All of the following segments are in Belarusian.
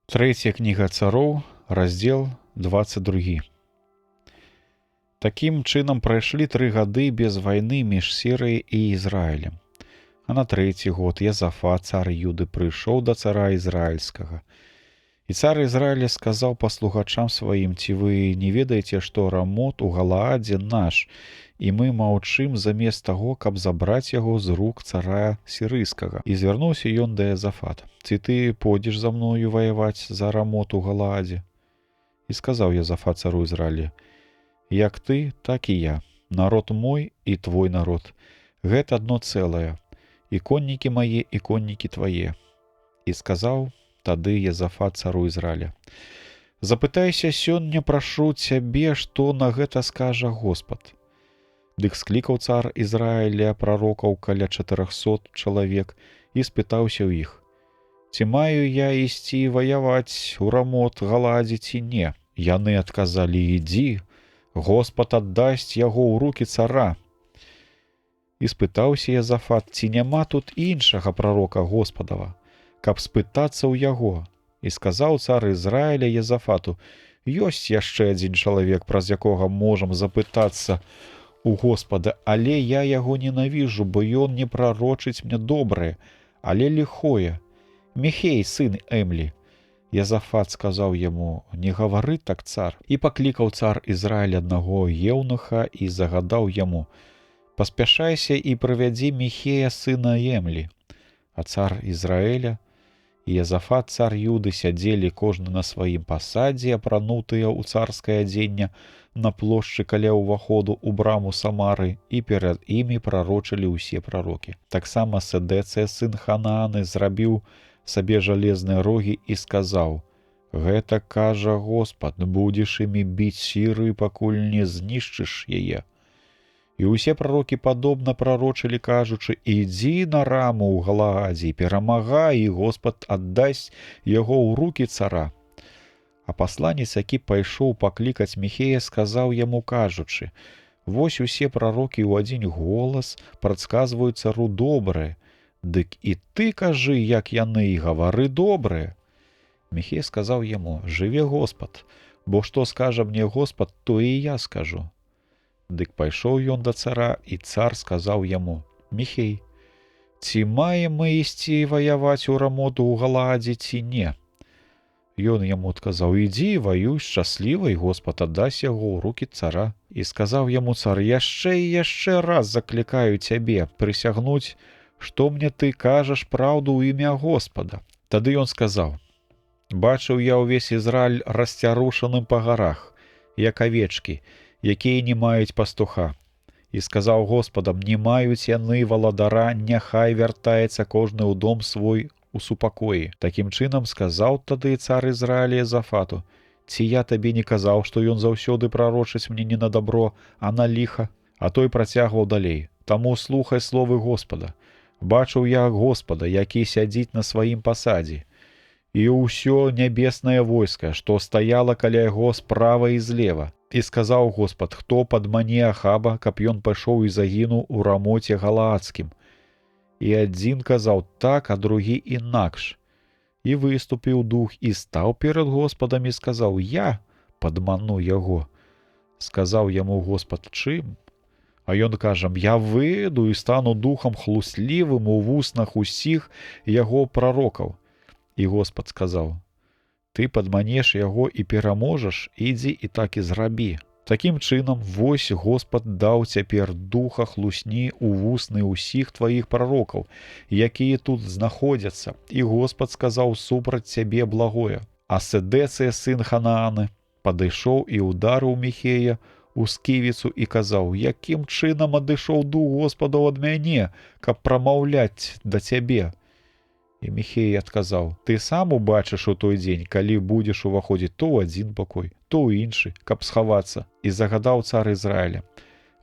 Третья книга цароў, раздзел 22. Такім чынам прайшлі 3 гады без вайны між Сірыяй і Ізраілем. А на 3-й год Язафат, цар Юды, прыйшоў да цара Ізраільскага. І цар Ізраіля сказаў паслугачам сваім: ці вы не ведаеце, што Рамот у Галаадзе наш, і мы маўчым замест таго, каб забраць яго з рук цара сірыйскага. І звярнуўся ён да Язафата: ці ты пойдзеш за мною ваяваць за Рамот у Галаадзе? І сказаў Язафат цару Ізраіля: як ты, так і я, народ мой і твой народ, гэта адно цэлае, і коннікі мае, і коннікі твае. І сказаў тады Язафат цару Ізраіля: запытайся сёння, прашу цябе, што на гэта скажа Господ. Дык склікаў цар Ізраіля прарокаў каля 400 чалавек і спытаўся ў іх: ці маю я ісці ваяваць у Рамот Галадзе ці не? Яны адказалі: ідзі, Господ аддасць яго ў рукі цара. І спытаўся Язафат, ці няма тут іншага прарока Господава, каб спытацца ў яго. І сказаў цар Ізраіля Язафату: ёсць яшчэ адзін чалавек, праз якога можам запытацца у Господа, але я яго ненавіжу, бо ён не прарочыць мне добрае, але ліхое. Міхей, сын Эмлі. Язафат сказаў яму: не гавары так, цар. І паклікаў цар Ізраіль аднаго еўнуха і загадаў яму: паспяшайся і прывядзі Міхея, сына Эмлі. А цар Ізраіля і Язафат, цар Юды, сядзелі кожны на сваім пасадзе, апранутыя ў царскае адзенне, на плошчы каля ўваходу ў браму Самары, і перад імі прарочылі ўсе прарокі. Таксама Седэцыя, сын Ханааны, зрабіў сабе жалезныя рогі і сказаў: гэта кажа Господ, будзеш імі біць Сірыю, пакуль не знішчыш яе. І ўсе прарокі падобна прарочылі, кажучы: ідзі на Раму ў Галаадзе, перамагай, і Господ аддасць яго ў рукі цара. А пасланец, які пайшоў паклікаць Міхея, сказаў яму, кажучы: вось усе прарокі ў адзін голас прадказваюць цару добрае, дык і ты кажы, як яны, і гавары добрае. Міхей сказаў яму: жыве Господ, бо што скажа мне Господ, то і я скажу. Дык пайшоў ён да цара, і цар сказаў яму: Міхей, ці маем мы ісці ваяваць у Рамот у Галаадзе ці не? Ён яму адказаў: ідзі, ваюй шчасліва, і Господ аддасць яго ў рукі цара. І сказаў яму цар: яшчэ і яшчэ раз заклікаю цябе прысягнуць, што мне ты кажаш праўду ў імя Господа. Тады ён сказаў: бачыў я ўвесь Ізраіль расцярушаным па гарах, як авечкі, якія не маюць пастуха. І сказаў Господам: не маюць яны валадара, няхай вяртаецца кожны ў дом свой у супакоі. Такім чынам сказаў тады цар Ізраіля Язафату: ці я табе не казаў, што ён заўсёды прарочыць мне не на добро, а на ліха? А той працягваў далей: таму слухай словы Господа. Бачыў я Господа, які сядзіць на сваім пасадзе, і ўсё нябеснае войска, што стаяла каля яго справа і злева. І сказаў Господ: хто падмане Ахаба, каб ён пайшоў і загінуў у Рамоте Галаадскім? І адзін казаў так, а другі інакш. І выступіў дух і стаў перад Господам і сказаў: я падману яго. Сказаў яму Господ: чым? А ён кажа: я выйду і стану духам хлуслівым у вуснах усіх яго прарокаў. І Господ сказаў: ты падманеш яго і пераможаш, ідзі і так і зрабі. Такім чынам, вось Господ даў цяпер духа хлусні ў вусны ўсіх тваіх прарокаў, якія тут знаходзяцца, і Господ сказаў супраць цябе благое. А Седэцыя, сын Ханааны, падышоў і ударыў Міхея у сківіцу і казаў: якім чынам адышоў дух Господаў ад мяне, каб прамаўляць да цябе? І Міхей адказаў: ты сам убачыш у той дзень, калі будзеш уваходзіць то ў адзін пакой, то ў іншы, каб схавацца. І загадаў цар Ізраіля: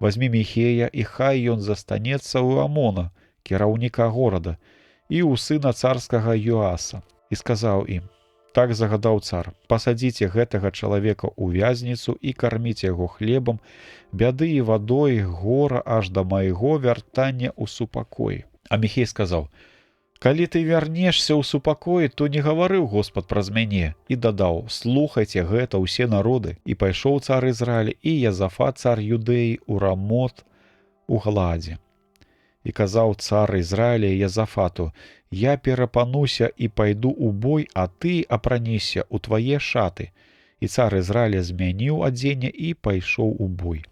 вазьмі Міхея, і хай ён застанецца ў Амона, кіраўніка горада, і ў сына царскага Йоаса. І сказаў ім: так загадаў цар, пасадзіце гэтага чалавека ў вязніцу і карміце яго хлебам, бяды і вадой, гора аж да майго вяртання ў супакоі. А Міхей сказаў: Калі ты вярнешся ў супакоі, то не гаварыў Господ праз мяне, і дадаў: слухайце гэта ўсе народы. І пайшоў цар Ізраіля і Язафат цар Юдэі ў Рамот у Гладзе. І казаў цар Ізраіля Язафату: я перапануся і пайду ў бой, а ты апранішся ў твае шаты. І цар Ізраіля змяніў адзенне і пайшоў у бой.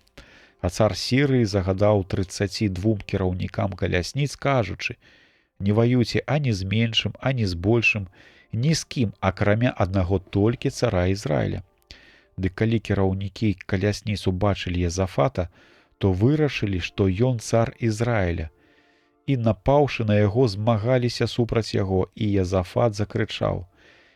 А цар Сірыі загадаў 32 кіраўнікам калясніц, кажучы: не ваюйце ані з меншым, ані з большым, ні з кім, акрамя аднаго толькі цара Ізраіля. Дык калі кіраўнікі калясніц убачылі Язафата, то вырашылі, што ён цар Ізраіля. І, напаўшы на яго, змагаліся супраць яго, і Язафат закрычаў.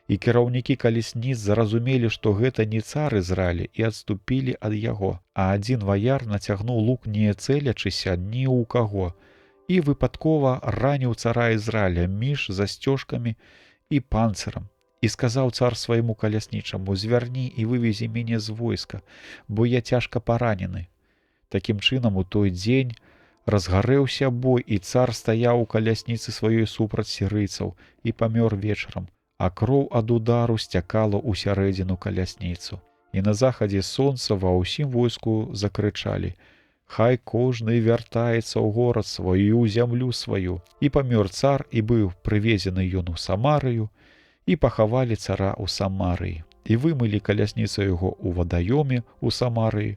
І кіраўнікі калясніц зразумелі, што гэта не цар Ізраіля, і адступілі ад яго. А адзін ваяр нацягнуў лук, не цэлячыся ні ў каго, і выпадкова раніў цара Ізраіля між засцёжкамі і панцырам. І сказаў цар свайму каляснічаму: звярні і вывезі мяне з войска, бо я цяжка паранены. Такім чынам, у той дзень разгарэўся бой, і цар стаяў у калясніцы сваёй супраць сірыйцаў і памёр вечарам, а кроў ад удару сцякала ў сярэдзіну калясніцу. І на захадзе сонца ва ўсім войску закрычалі: хай кожны вяртаецца ў горад сваю, зямлю сваю. І памёр цар, і быў прывезены ён у Самарыю, і пахавалі цара ў Самарыі. І вымылі калясніцу яго ў вадаёме ў Самарыі,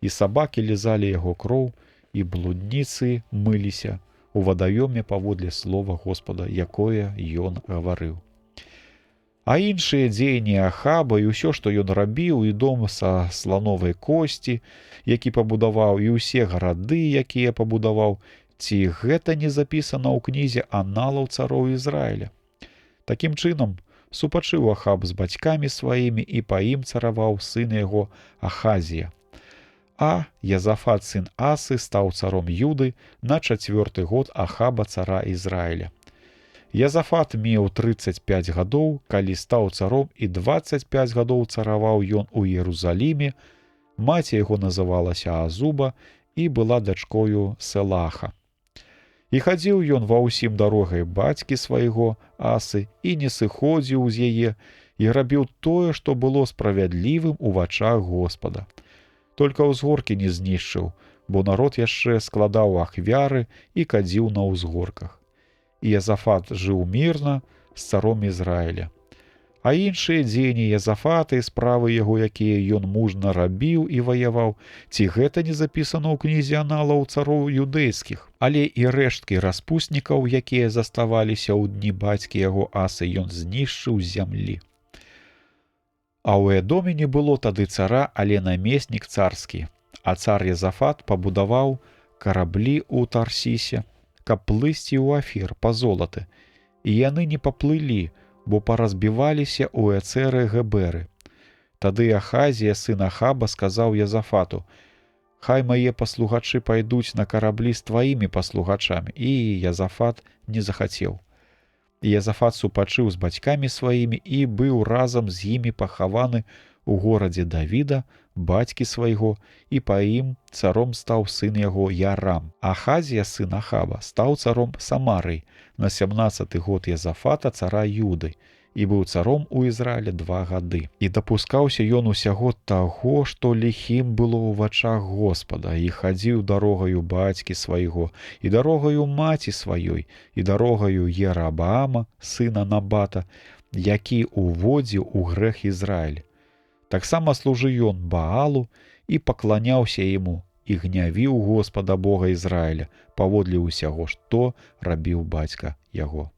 і сабакі лізалі яго кроў, і блудніцы мыліся у вадаёме паводле слова Господа, якое ён гаварыў. А іншыя дзеянні Ахаба і ўсё, што ён рабіў, і дом са слановай косці, які пабудаваў, і ўсе гарады, якія пабудаваў, ці гэта не запісана ў кнізе аналаў цароў Ізраіля? Такім чынам, супачыў Ахаб з бацькамі сваімі, і па ім цараваў сын яго Ахазія. А Язафат сын Асы стаў царом Юды на 4-й год Ахаба цара Ізраіля. Язафат меў 35 гадоў, калі стаў царом, і 25 гадоў цараваў ён у Іерусаліме. Маці яго называлася Азуба і была дачкою Селаха. І хадзіў ён ва ўсім дарогай бацькі свайго Асы, і не сыходзіў з яе, і рабіў тое, што было справядлівым у вачах Господа. Толькі ўзгоркі не знішчыў, бо народ яшчэ складаў ахвяры і кадзіў на ўзгорках. І Язафат жыў мірна з царом Ізраіля. А іншыя дзеянні Язафата і справы яго, якія ён мужна рабіў і ваяваў, ці гэта не запісана ў кнізе аналаў цароў юдэйскіх? Але і рэшткі распуснікаў, якія заставаліся ў дні бацькі яго Асы, ён знішчыў з зямлі. А ў Эдоме не было тады цара, але намеснік царскі. А цар Язафат пабудаваў караблі ў Тарсісе, каб плысці ў Афір па золаты. І яны не паплылі, бо паразбіваліся ў Эцэры Геберы. Тады Ахазія, сын Ахаба, сказаў Язафату: хай мае паслугачы пайдуць на караблі з тваімі паслугачамі. І Язафат не захацеў. І Язафат супачыў з бацькамі сваімі і быў разам з імі пахаваны у горадзе Давіда, бацькі свайго, і па ім царом стаў сын яго Ярам. Ахазія, сын Ахаба, стаў царом Самарыі на 17-й год Язафата цара Юды, і быў царом у Ізраілі 2 гады. І дапускаўся ён усяго таго, што ліхім было ў вачах Господа, і хадзіў дарогаю бацькі свайго, і дарогаю маці сваёй, і дарогаю Ерабаама, сына Набата, які уводзіў у грэх Ізраіль. Таксама служыў ён Баалу і пакланяўся яму, і гнявіў Господа Бога Ізраіля паводле ўсяго, што рабіў бацька яго.